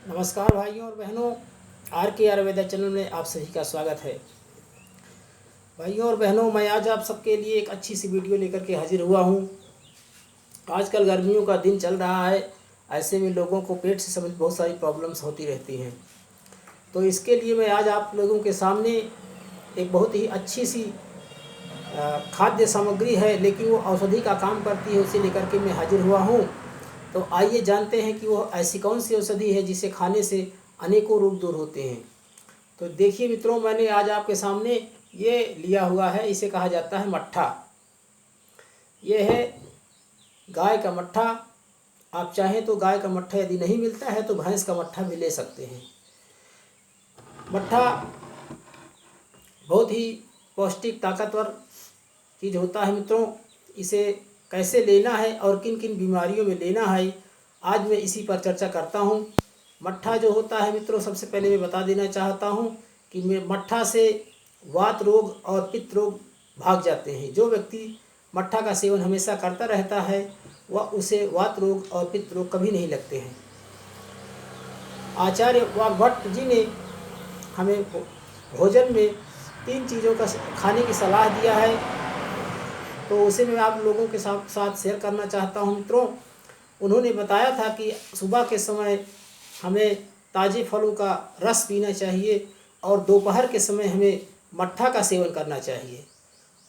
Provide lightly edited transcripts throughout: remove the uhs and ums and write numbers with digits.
नमस्कार भाइयों और बहनों, आर के आयुर्वेदा चैनल में आप सभी का स्वागत है। भाइयों और बहनों, मैं आज आप सबके लिए एक अच्छी सी वीडियो लेकर के हाजिर हुआ हूँ। आजकल गर्मियों का दिन चल रहा है, ऐसे में लोगों को पेट से संबंधित बहुत सारी प्रॉब्लम्स होती रहती हैं। तो इसके लिए मैं आज आप लोगों के सामने एक बहुत ही अच्छी सी खाद्य सामग्री है, लेकिन वो औषधि का काम करती है, उसे लेकर के मैं हाजिर हुआ हूँ। तो आइए जानते हैं कि वो ऐसी कौन सी औषधि है जिसे खाने से अनेकों रोग दूर होते हैं। तो देखिए मित्रों, मैंने आज आपके सामने ये लिया हुआ है, इसे कहा जाता है मट्ठा। ये है गाय का मट्ठा। आप चाहें तो गाय का मट्ठा यदि नहीं मिलता है तो भैंस का मट्ठा भी ले सकते हैं। मट्ठा बहुत ही पौष्टिक ताकतवर चीज़ होता है मित्रों। इसे कैसे लेना है और किन किन बीमारियों में लेना है, आज मैं इसी पर चर्चा करता हूँ। मट्ठा जो होता है मित्रों, सबसे पहले मैं बता देना चाहता हूँ कि मैं मट्ठा से वात रोग और पित्त रोग भाग जाते हैं। जो व्यक्ति मट्ठा का सेवन हमेशा करता रहता है वह उसे वात रोग और पित्त रोग कभी नहीं लगते हैं। आचार्य वाग्भट्ट जी ने हमें भोजन में 3 चीज़ों का खाने की सलाह दिया है, तो उसे मैं आप लोगों के साथ शेयर करना चाहता हूँ मित्रों। उन्होंने बताया था कि सुबह के समय हमें ताज़े फलों का रस पीना चाहिए और दोपहर के समय हमें मट्ठा का सेवन करना चाहिए,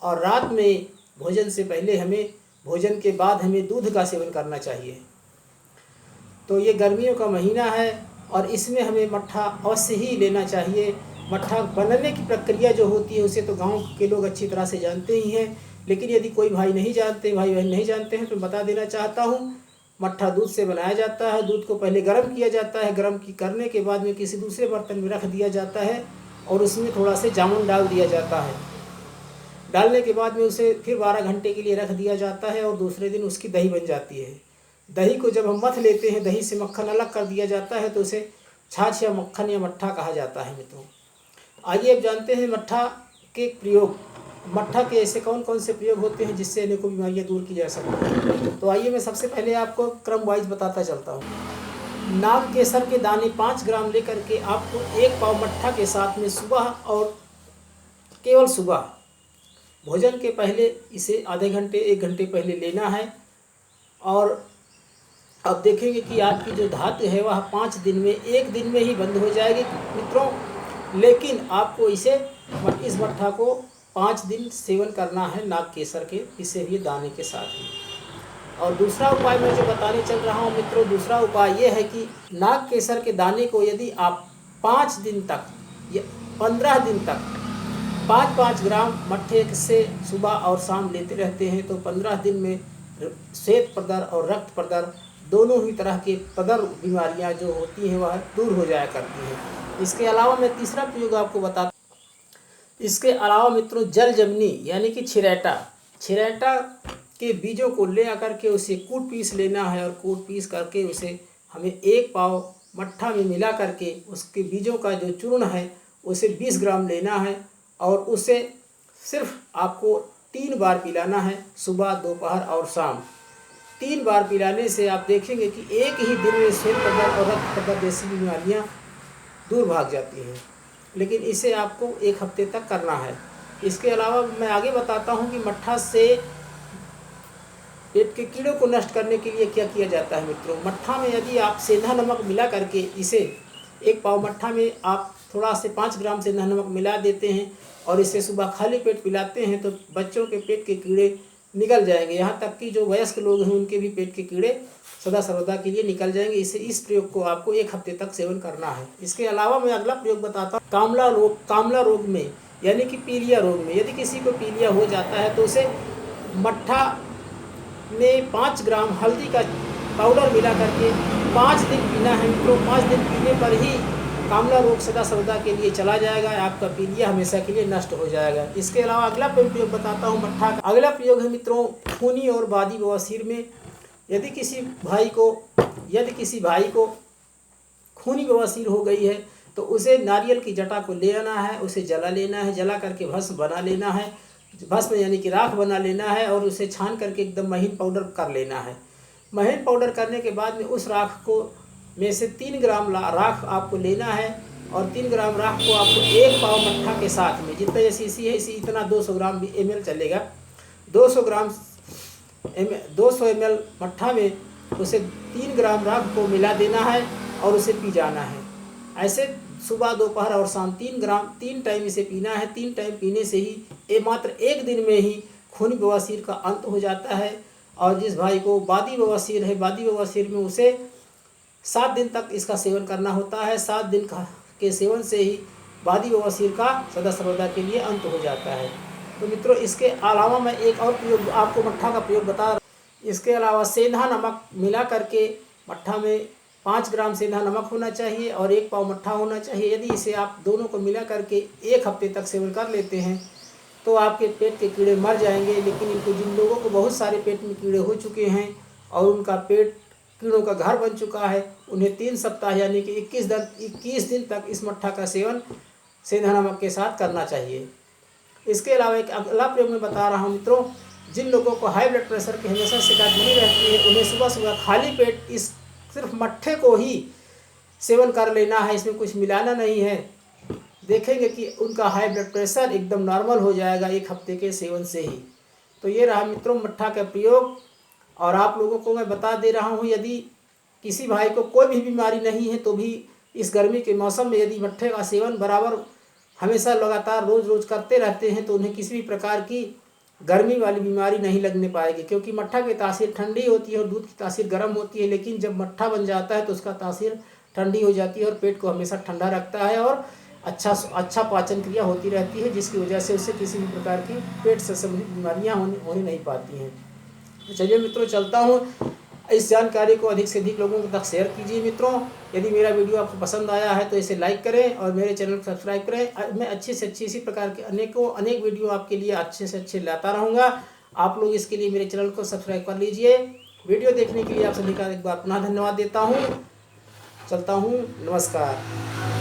और रात में भोजन से पहले भोजन के बाद हमें दूध का सेवन करना चाहिए। तो ये गर्मियों का महीना है और इसमें हमें मट्ठा अवश्य ही लेना चाहिए। मट्ठा बनने की प्रक्रिया जो होती है उसे तो गांव के लोग अच्छी तरह से जानते ही हैं, लेकिन यदि कोई भाई बहन नहीं जानते हैं तो बता देना चाहता हूँ। मट्ठा दूध से बनाया जाता है। दूध को पहले गर्म किया जाता है। गर्म करने के बाद में किसी दूसरे बर्तन में रख दिया जाता है और उसमें थोड़ा से जामुन डाल दिया जाता है। डालने के बाद में उसे फिर 12 घंटे के लिए रख दिया जाता है और दूसरे दिन उसकी दही बन जाती है। दही को जब हम मथ लेते हैं, दही से मक्खन अलग कर दिया जाता है, तो उसे छाछ या मक्खन या मट्ठा कहा जाता है मित्रों। आइए अब जानते हैं मट्ठा के प्रयोग। मट्ठा के ऐसे कौन कौन से प्रयोग होते हैं जिससे अनेकों बीमारियां दूर की जा सकती हैं। तो आइए मैं सबसे पहले आपको क्रम वाइज बताता चलता हूँ। नाग केसर के दाने 5 ग्राम लेकर के आपको 1 पाव मट्ठा के साथ में सुबह और केवल सुबह भोजन के पहले इसे आधे घंटे 1 घंटे पहले लेना है। और अब देखेंगे कि आपकी जो धातु है वह 5 दिन में 1 दिन में ही बंद हो जाएगी मित्रों। लेकिन आपको इस मट्ठा को 5 दिन सेवन करना है नाग केसर के पिसे हुए दाने के साथ ही। और दूसरा उपाय मैं जो बताने चल रहा हूँ मित्रों, दूसरा उपाय ये है कि नाग केसर के दाने को यदि आप 5 दिन तक या 15 दिन तक 5-5 ग्राम मट्ठे से सुबह और शाम लेते रहते हैं तो 15 दिन में श्वेत प्रदर और रक्त प्रदर दोनों ही तरह के प्रदर बीमारियां जो होती हैं वह दूर हो जाया करती हैं। इसके अलावा मैं तीसरा प्रयोग आपको बताता। इसके अलावा मित्रों जल जमनी यानी कि छिरैटा के बीजों को ले आकर के उसे कूट पीस लेना है, और कूट पीस करके उसे हमें 1 पाव मट्ठा में मिला करके उसके बीजों का जो चूर्ण है उसे 20 ग्राम लेना है, और उसे सिर्फ आपको 3 बार पिलाना है, सुबह दोपहर और शाम। 3 बार पिलाने से आप देखेंगे कि एक ही दिन में श्वेत प्रदर और रक्त प्रदर जैसी बीमारियाँ दूर भाग जाती हैं। लेकिन इसे आपको 1 हफ्ते तक करना है। इसके अलावा मैं आगे बताता हूँ कि मट्ठा से पेट के कीड़ों को नष्ट करने के लिए क्या किया जाता है मित्रों। मट्ठा में यदि आप सेंधा नमक मिला करके इसे 1 पाव मट्ठा में आप थोड़ा से 5 ग्राम सेंधा नमक मिला देते हैं और इसे सुबह खाली पेट पिलाते हैं तो बच्चों के पेट के कीड़े निकल जाएंगे। यहाँ तक कि जो वयस्क लोग हैं उनके भी पेट के कीड़े सदा सर्वदा के लिए निकल जाएंगे। इस प्रयोग को आपको 1 हफ्ते तक सेवन करना है। इसके अलावा मैं अगला प्रयोग बताता हूँ। कामला रोग में यानी कि पीलिया रोग में यदि किसी को पीलिया हो जाता है तो उसे मट्ठा में 5 ग्राम हल्दी का पाउडर मिला करके 5 दिन पीना है मित्रों। 5 दिन पीने पर ही कामला रोग सदा सर्वदा के लिए चला जाएगा, आपका पीलिया हमेशा के लिए नष्ट हो जाएगा। इसके अलावा अगला प्रयोग बताता हूँ मट्ठा का। अगला प्रयोग है मित्रों खूनी और बादी बवासीर में। यदि किसी भाई को खूनी बवासीर हो गई है तो उसे नारियल की जटा को ले आना है, उसे जला लेना है, जला करके भस्म बना लेना है, भस्म यानी कि राख बना लेना है, और उसे छान करके एकदम महीन पाउडर कर लेना है। महीन पाउडर करने के बाद में उस राख को में से 3 ग्राम राख आपको लेना है और 3 ग्राम राख को आपको 1 पाव मट्ठा के साथ में, जितना ये सीसी है इसी इतना 200 ग्राम ml चलेगा, 200 ml मट्ठा में उसे 3 ग्राम राख को मिला देना है और उसे पी जाना है। ऐसे सुबह, दोपहर और शाम 3 टाइम इसे पीना है। 3 टाइम पीने से ही मात्र 1 दिन में ही खूनी बवासीर का अंत हो जाता है। और जिस भाई को बादी बवासीर है, बादी बवासीर में उसे 7 दिन तक इसका सेवन करना होता है। 7 दिन के सेवन से ही बादी बवासीर का सदा सर्वदा के लिए अंत हो जाता है। तो मित्रों, इसके अलावा मैं एक और प्रयोग आपको मट्ठा का प्रयोग बता रहा हूँ। इसके अलावा सेंधा नमक मिला करके मट्ठा में 5 ग्राम सेंधा नमक होना चाहिए और 1 पाव मट्ठा होना चाहिए। यदि इसे आप दोनों को मिला करके 1 हफ्ते तक सेवन कर लेते हैं तो आपके पेट के कीड़े मर जाएंगे। लेकिन इनको, जिन लोगों को बहुत सारे पेट में कीड़े हो चुके हैं और उनका पेट कीड़ों का घर बन चुका है, उन्हें 3 सप्ताह यानी कि 21 दिन तक इस मट्ठा का सेवन सेंधा नमक के साथ करना चाहिए। इसके अलावा एक अगला प्रयोग मैं बता रहा हूँ मित्रों, जिन लोगों को हाई ब्लड प्रेशर की हमेशा शिकायत बनी रहती है, उन्हें सुबह सुबह खाली पेट इस सिर्फ मट्ठे को ही सेवन कर लेना है, इसमें कुछ मिलाना नहीं है। देखेंगे कि उनका हाई ब्लड प्रेशर एकदम नॉर्मल हो जाएगा 1 हफ्ते के सेवन से ही। तो ये रहा मित्रों मट्ठा का प्रयोग। और आप लोगों को मैं बता दे रहा हूँ, यदि किसी भाई को कोई भी बीमारी नहीं है तो भी इस गर्मी के मौसम में यदि मट्ठे का सेवन बराबर हमेशा लगातार रोज़ करते रहते हैं तो उन्हें किसी भी प्रकार की गर्मी वाली बीमारी नहीं लगने पाएगी। क्योंकि मट्ठा की तासीर ठंडी होती है और दूध की तासीर गर्म होती है, लेकिन जब मट्ठा बन जाता है तो उसका तासीर ठंडी हो जाती है और पेट को हमेशा ठंडा रखता है और अच्छा पाचन क्रिया होती रहती है, जिसकी वजह से उससे किसी भी प्रकार की पेट से संबंधित बीमारियाँ होने नहीं पाती हैं। तो चलिए मित्रों, चलता हूँ। इस जानकारी को अधिक से अधिक लोगों तक शेयर कीजिए मित्रों। यदि मेरा वीडियो आपको पसंद आया है तो इसे लाइक करें और मेरे चैनल को सब्सक्राइब करें। मैं अच्छी से अच्छी इसी प्रकार के अनेक वीडियो आपके लिए अच्छे से अच्छे लाता रहूँगा। आप लोग इसके लिए मेरे चैनल को सब्सक्राइब कर लीजिए। वीडियो देखने के लिए आप सभी का एक बार पुनः धन्यवाद देता हूँ। चलता हूँ, नमस्कार।